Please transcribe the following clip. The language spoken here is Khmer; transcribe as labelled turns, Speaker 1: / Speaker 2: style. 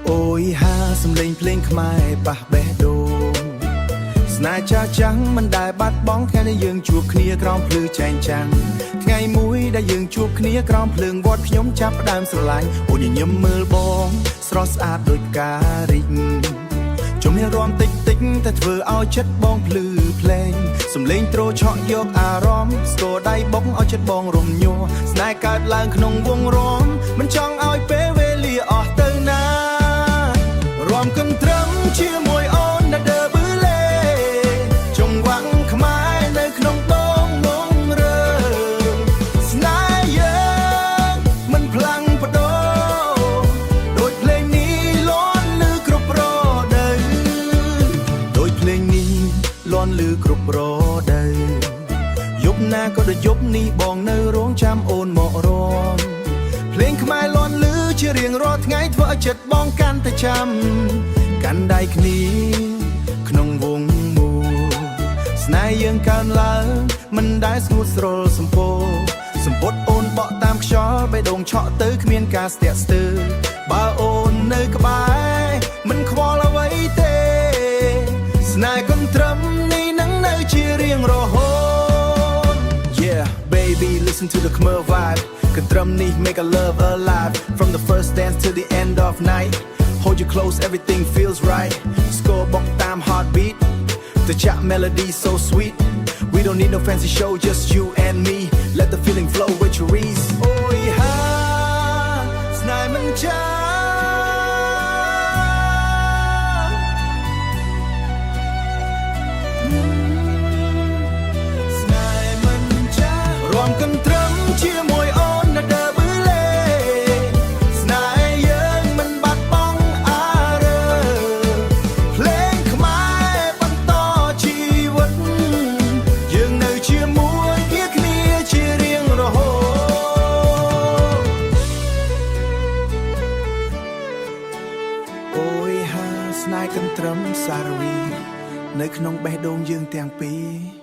Speaker 1: អូយហាសំឡេងភ្លេងខ្មែរប៉ះបេះដូងស្នេហ៍ចាស់ចាំងមិនដែលបាត់បង់ថ្ងៃដែលយើងជួបគ្នាក្រោមភ្លឺចែងចាំងថ្ងៃមួយដែលយើងជួបគ្នាក្រោមភ្លើងវត្តខ្ញុំចាប់ផ្ដើមស្រឡាញ់អូនញញឹមមើលបងស្រស់ស្អាតដូចផ្ការីកជំនះរាំតិចតិចតែធ្វើឲ្យចិត្តបងភ្លឺភ្លែងសំឡេងទ្រឆក់យកអារម្មណ៍ស្គរដៃបុកឲ្យចិត្តបងរំញ័រស្នេហ៍កើតឡើងក្នុងវងរំមិនចង់ឲ្យពេលវេលាអស់ទៅណារំកិនត្រឹមជាមួយអូនដែលដើបឺលេចង្វាក់ខ្មែរនៅក្នុងដងងងរើស្នេហ៍យើងមិនផ្លាំងបដោដូចភ្លេងនេះលាន់លឺគ្រប់រដូវដូចភ្លេងនេះលាន់លឺគ្រប់រដូវយប់ណាក៏ដូចយប់នេះបងនៅរងចាំអូនមករំភ្លេងខ្មែរលាន់លឺជារៀងរាល់ថ្ងៃធ្វើឲ្យចិត្តបងកាន់តែចាំកាន់ដៃគ្នាក្នុងវងមូលស្នេហ៍យើងកើនឡើងមិនដែលស្ងួតស្រុលសម្ពោសម្ពុតអូនបក់តាមខ្យល់បេះដូងឆក់ទៅគ្មានការស្ទាក់ស្ទើរបើអូននៅក្បែរមិនខ្វល់អ្វីទេស្នេហ៍កុំត្រឹមនេះនឹងនៅជារៀងរហូត Yeah baby listen to the Khmer vibe កន្ទ្រឹមនេះ make a love alive from the first dance to the end of night hold you close everything feels right score បុកតាម heartbeat the chat melody so sweet we don't need no fancy show just you and me let the feeling flow with your ease អូយហាស្នេហ៍មិនចារំកិនត្រឹមជាមួយអូនដែលដើបឺលេស្នេហ៍យើងមិនបាត់បង់អារឺភ្លេងខ្មែរបន្តជីវិតយើងនៅជាមួយគ្នាជារៀងរហូតអូយហាស្នេហ៍កិនត្រឹមសារវីនៅក្នុងបេះដូងយើងទាំងពីរ